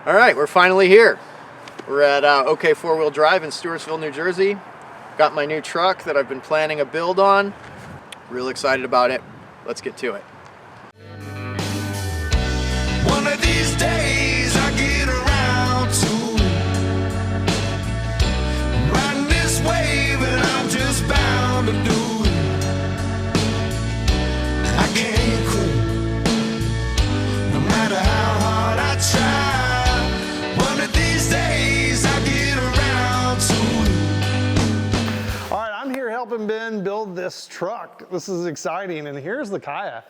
All right, we're finally here. We're at OK Four-Wheel Drive in Stewartsville, New Jersey. Got my new truck that I've been planning a build on. Real excited about it. Let's get to it. One of these days I get around to riding this wave, and I'm just bound to do it. I can't quit, no matter how hard I try. One of these days I get around to it. All right, I'm here helping Ben build this truck. This is exciting, and here's the Khaya.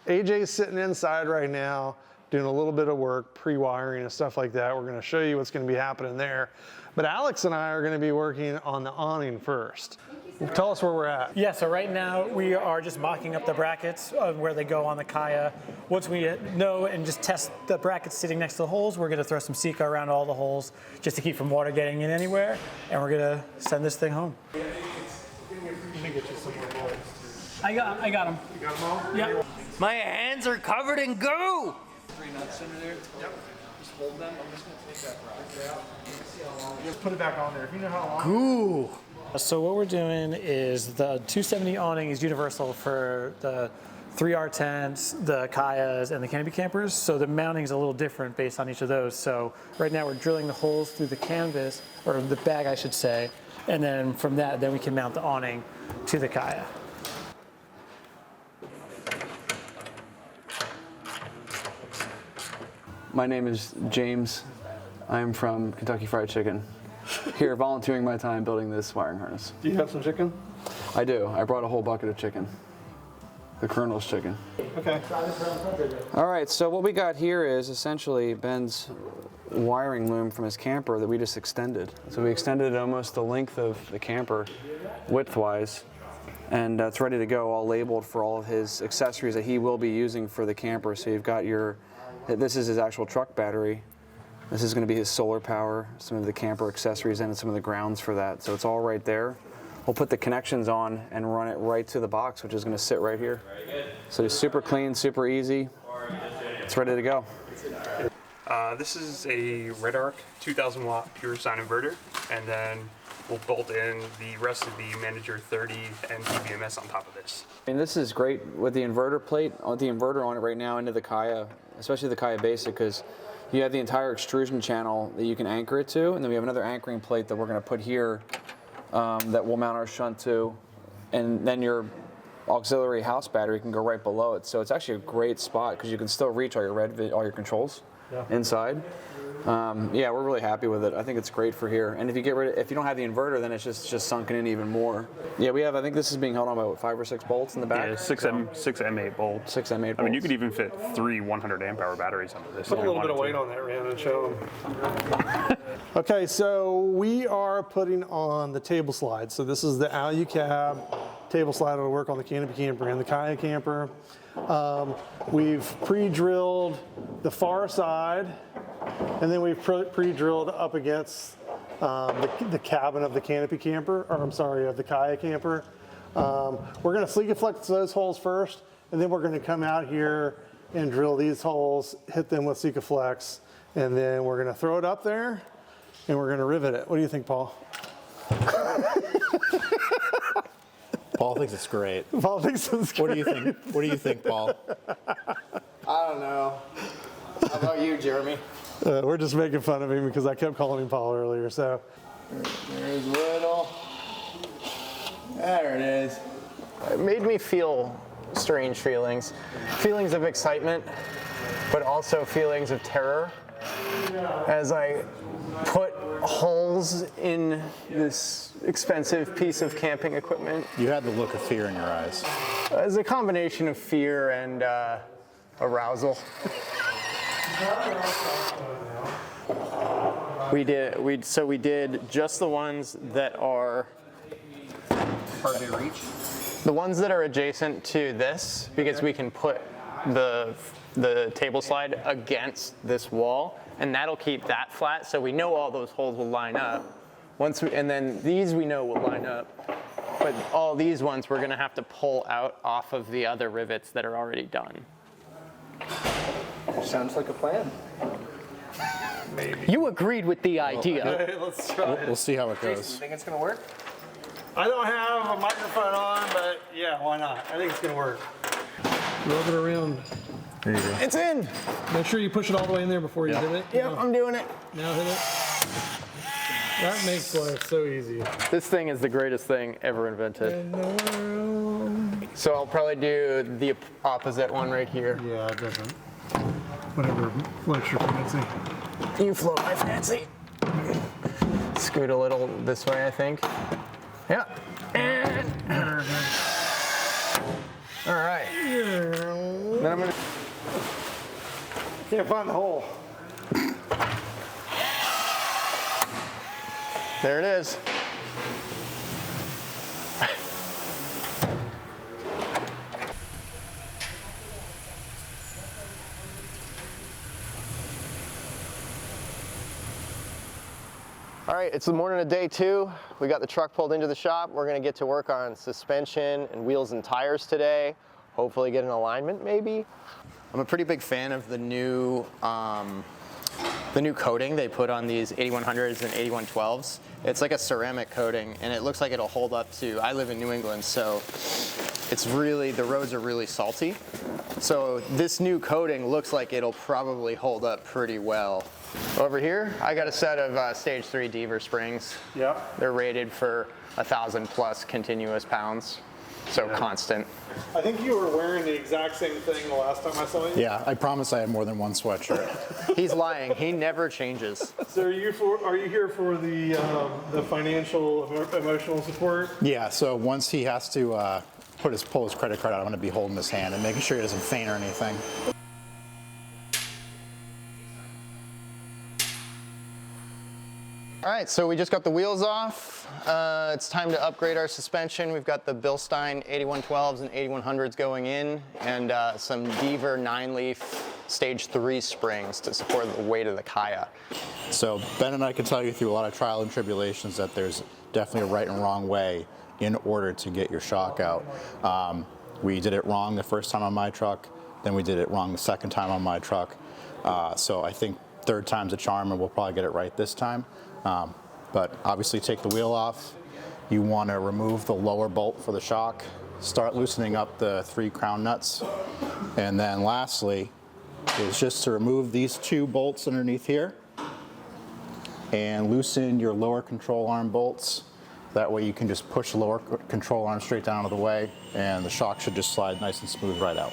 AJ's sitting inside right now, doing a little bit of work, pre-wiring and stuff like that. We're gonna show you what's gonna be happening there. But Alex and I are gonna be working on the awning first. Tell us where we're at. Yeah, so right now we are just mocking up the brackets of where they go on the Khaya. Once we know and just test the brackets sitting next to the holes, we're gonna throw some Sika around all the holes just to keep from water getting in anywhere, and we're gonna send this thing home. I got them. You got them all? Yep. My hands are covered in goo! 3 nuts under there. Yep. Just hold them. I'm just going to take that bracket out. Just put it back on there. If you know how long. Ooh. So what we're doing is the 270 awning is universal for the 3R10s, the Khayas, and the canopy campers. So the mounting is a little different based on each of those. So right now we're drilling the holes through the canvas, or the bag I should say, and then from that, then we can mount the awning to the Khaya. My name is James. I'm from Kentucky Fried Chicken. Here volunteering my time building this wiring harness. Do you have some chicken? I do. I brought a whole bucket of chicken. The Colonel's chicken. Okay. All right, so what we got here is essentially Ben's wiring loom from his camper that we just extended. So we extended almost the length of the camper, width-wise, and it's ready to go, all labeled for all of his accessories that he will be using for the camper. So you've got your, this is his actual truck battery. This is going to be his solar power, some of the camper accessories, and some of the grounds for that. So it's all right there. We'll put the connections on and run it right to the box, which is going to sit right here. So it's super clean, super easy. It's ready to go. This is a Red Arc 2000 watt pure sine inverter, and then we'll bolt in the rest of the Manager 30 and PBMS on top of this. And this is great with the inverter plate, with the inverter on it right now into the Khaya, especially the Khaya Basic, because you have the entire extrusion channel that you can anchor it to, and then we have another anchoring plate that we're going to put here that we'll mount our shunt to, and then your auxiliary house battery can go right below it. So it's actually a great spot because you can still reach all your controls inside. Yeah, we're really happy with it. I think it's great for here. And if you if you don't have the inverter, then it's just sunken in even more. Yeah, we have. I think this is being held on by what, 5 or 6 bolts in the back. Yeah, six M8 bolts. 6 M8 bolts. I mean, you could even fit 3 100 amp hour batteries under this. Put a little bit of weight on that, Ryan, and show them. Okay, so we are putting on the table slide. So this is the Alu-Cab table slide that'll work on the canopy camper and the Khaya camper. We've pre-drilled the far side, and then we've pre-drilled up against the cabin of the canopy camper, or I'm sorry, of the Khaya camper. We're going to Sika flex those holes first, and then we're going to come out here and drill these holes, hit them with Sika flex, and then we're going to throw it up there, and we're going to rivet it. What do you think, Paul? Paul thinks it's great. Paul thinks it's great. What do you think? What do you think, Paul? I don't know. How about you, Jeremy? We're just making fun of him because I kept calling him Paul earlier. So There's little. There it is. It made me feel strange feelings. Feelings of excitement, but also feelings of terror as I put holes in this expensive piece of camping equipment. You had the look of fear in your eyes. It's a combination of fear and arousal. We did just the ones that are Hard to reach. the ones that are adjacent to this, because we can put the table slide against this wall, and that'll keep that flat, so we know all those holes will line up. And then these we know will line up, but all these ones we're gonna have to pull out off of the other rivets that are already done. Sounds like a plan. Maybe. You agreed with the idea. Okay, let's try it. We'll see how it goes. Think it's gonna work? I don't have a microphone on, but yeah, why not? I think it's gonna work. Rub it around. There you go. It's in. Make sure you push it all the way in there before you hit it. Yep, I'm doing it. Now hit it. That makes life so easy. This thing is the greatest thing ever invented. So I'll probably do the opposite one right here. Yeah, it doesn't. Whatever floats your fancy. You float my fancy. Scoot a little this way, I think. Yeah. And. All right. Then I'm gonna. Can't find the hole. There it is. All right, it's the morning of day 2. We got the truck pulled into the shop. We're gonna get to work on suspension and wheels and tires today. Hopefully get an alignment maybe. I'm a pretty big fan of the new coating they put on these 8100s and 8112s. It's like a ceramic coating and it looks like it'll hold up to, I live in New England, so it's really, the roads are really salty. So this new coating looks like it'll probably hold up pretty well. Over here, I got a set of stage 3 Deaver springs. Yeah. They're rated for 1,000 plus continuous pounds, so constant. I think you were wearing the exact same thing the last time I saw you. Yeah, I promise I have more than one sweatshirt. He's lying, he never changes. So are you here for the financial, emotional support? Yeah, so once he has to pull his credit card out, I'm gonna be holding his hand and making sure he doesn't faint or anything. All right, so we just got the wheels off. It's time to upgrade our suspension. We've got the Bilstein 8112s and 8100s going in and some Deaver 9-leaf stage 3 springs to support the weight of the Khaya. So Ben and I can tell you through a lot of trial and tribulations that there's definitely a right and wrong way in order to get your shock out. We did it wrong the first time on my truck, then we did it wrong the second time on my truck. So I think third time's a charm and we'll probably get it right this time. But obviously take the wheel off. You want to remove the lower bolt for the shock, start loosening up the 3 crown nuts. And then lastly is just to remove these 2 bolts underneath here and loosen your lower control arm bolts. That way you can just push the lower control arm straight down out of the way and the shock should just slide nice and smooth right out.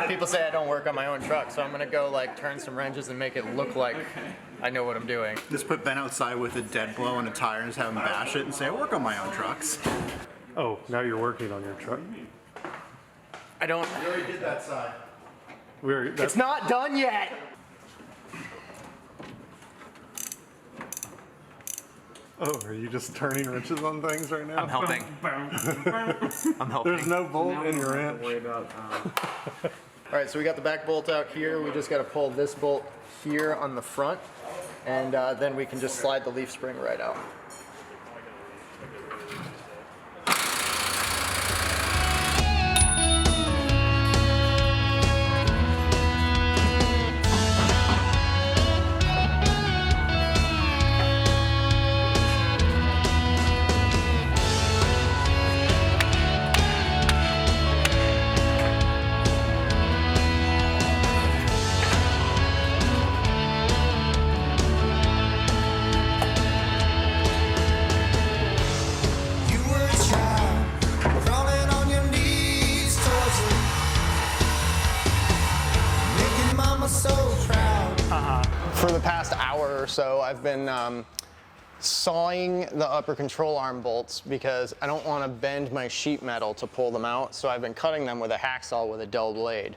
People say I don't work on my own truck, so I'm gonna go like turn some wrenches and make it look like I know what I'm doing. Just put Ben outside with a dead blow and a tire and just have him bash it and say, I work on my own trucks. Oh, now you're working on your truck. I don't, We already did that side. it's not done yet. Oh, are you just turning wrenches on things right now? I'm helping. I'm helping. There's no bolt in your wrench. All right, so we got the back bolt out here. We just got to pull this bolt here on the front, and then we can just slide the leaf spring right out. You were a child, crawling on your knees towards it, making mama so proud. For the past hour or so, I've been sawing the upper control arm bolts because I don't want to bend my sheet metal to pull them out, so I've been cutting them with a hacksaw with a dull blade.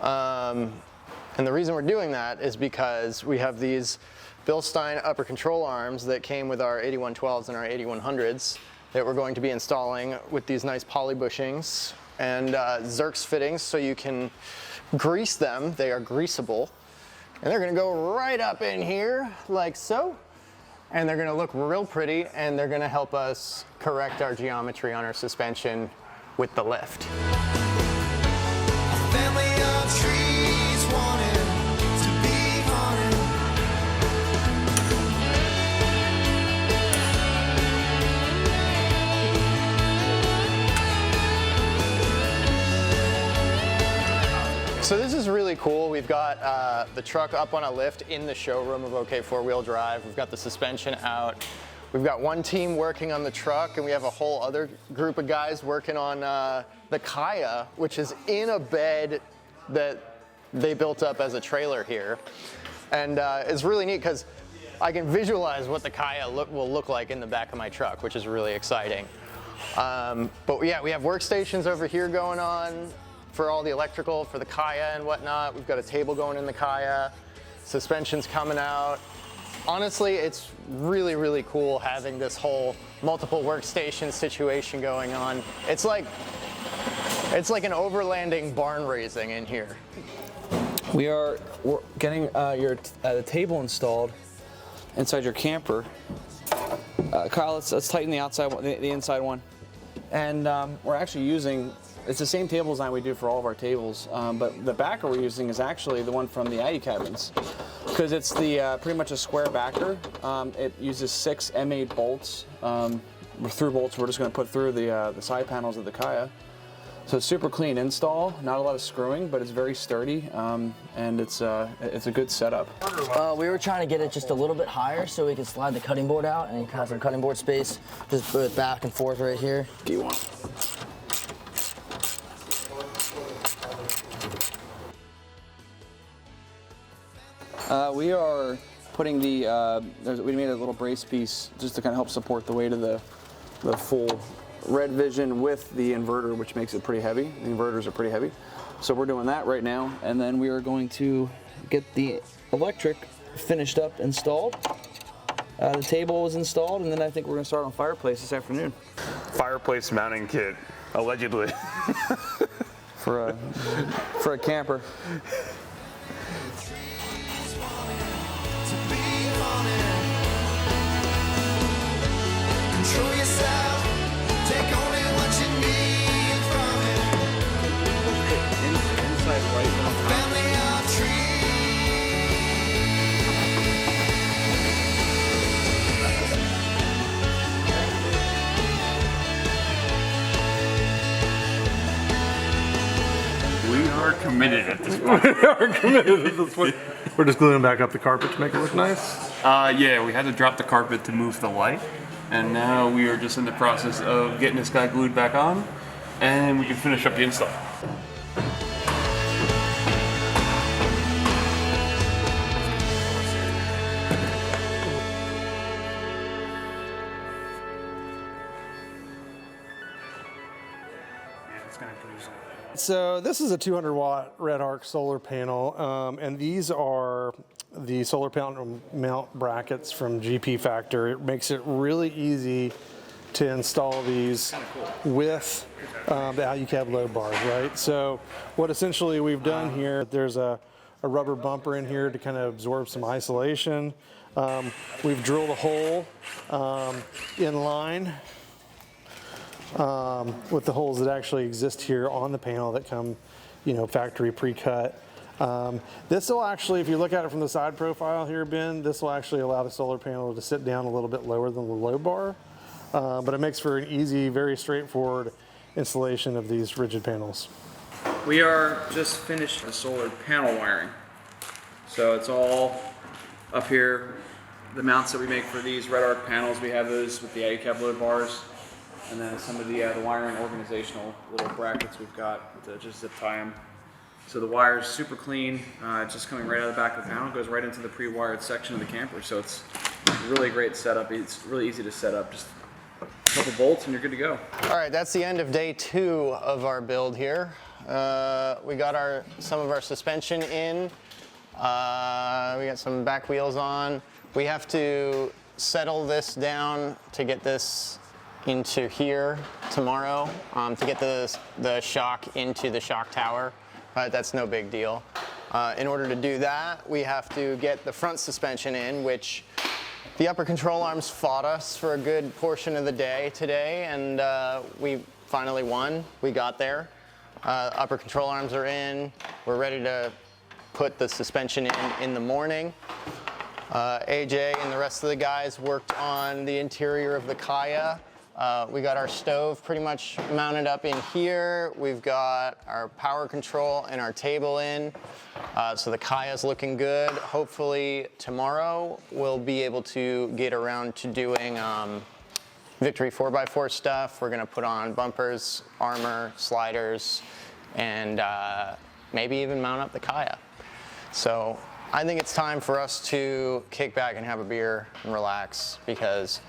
And the reason we're doing that is because we have these Bilstein upper control arms that came with our 8112s and our 8100s that we're going to be installing with these nice poly bushings and Zerx fittings so you can grease them. They are greasable. And they're gonna go right up in here like so. And they're gonna look real pretty and they're gonna help us correct our geometry on our suspension with the lift. Family of trees wanted to be haunted. really cool. We've got the truck up on a lift in the showroom of OK Four-Wheel Drive. We've got the suspension out. We've got one team working on the truck, and we have a whole other group of guys working on the Khaya, which is in a bed that they built up as a trailer here. And it's really neat because I can visualize what the Khaya will look like in the back of my truck, which is really exciting. But yeah, we have workstations over here going on for all the electrical, for the Khaya and whatnot. We've got a table going in the Khaya, suspension's coming out. Honestly, it's really, really cool having this whole multiple workstation situation going on. It's like an overlanding barn raising in here. We're getting the table installed inside your camper. Kyle, let's tighten the outside one, the inside one. And we're actually using, it's the same table design we do for all of our tables, but the backer we're using is actually the one from the Alu-Cabins, because it's the pretty much a square backer. It uses 6 M8 bolts, through bolts we're just going to put through the side panels of the Khaya. So it's super clean install, not a lot of screwing, but it's very sturdy, and it's a good setup. We were trying to get it just a little bit higher so we could slide the cutting board out and have some cutting board space. Just put it back and forth right here. Get one. We are putting we made a little brace piece just to kind of help support the weight of the full Red Vision with the inverter, which makes it pretty heavy. The inverters are pretty heavy. So we're doing that right now, and then we are going to get the electric finished up, installed. The table was installed, and then I think we're gonna start on fireplace this afternoon. Fireplace mounting kit, allegedly. For a camper. Control yourself, take only what you need from it. Inside right now. Family of We are committed at this point. We are committed at this point. We're just gluing back up the carpet to make it look nice. Yeah, we had to drop the carpet to move the light. And now we are just in the process of getting this guy glued back on, and we can finish up the install. So this is a 200-watt red arc solar panel, and these are the solar panel mount brackets from GP Factor. It makes it really easy to install these with the Alu-Cab load bars, right? So what essentially we've done here, there's a rubber bumper in here to kind of absorb some isolation. We've drilled a hole in line with the holes that actually exist here on the panel that come, factory pre-cut. This will actually, if you look at it from the side profile here, Ben, this will actually allow the solar panel to sit down a little bit lower than the load bar, but it makes for an easy, very straightforward installation of these rigid panels. We are just finished the solar panel wiring. So it's all up here. The mounts that we make for these red arc panels, we have those with the Alu-Cab load bars. And then some of the wiring organizational little brackets we've got to just zip tie them. So the wire is super clean, just coming right out of the back of the panel, goes right into the pre-wired section of the camper. So it's a really great setup. It's really easy to set up. Just a couple bolts and you're good to go. All right, that's the end of day 2 of our build here. We got some of our suspension in. We got some back wheels on. We have to settle this down to get this into here tomorrow, to get the shock into the shock tower. That's no big deal. In order to do that, we have to get the front suspension in, which the upper control arms fought us for a good portion of the day today, and we finally won. We got there. Upper control arms are in. We're ready to put the suspension in the morning. AJ and the rest of the guys worked on the interior of the Khaya. We got our stove pretty much mounted up in here. We've got our power control and our table in. So the Khaya's looking good. Hopefully tomorrow we'll be able to get around to doing Victory 4x4 stuff. We're gonna put on bumpers, armor, sliders, and maybe even mount up the Khaya. So I think it's time for us to kick back and have a beer and relax because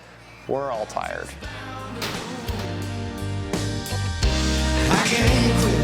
we're all tired. I can't quit.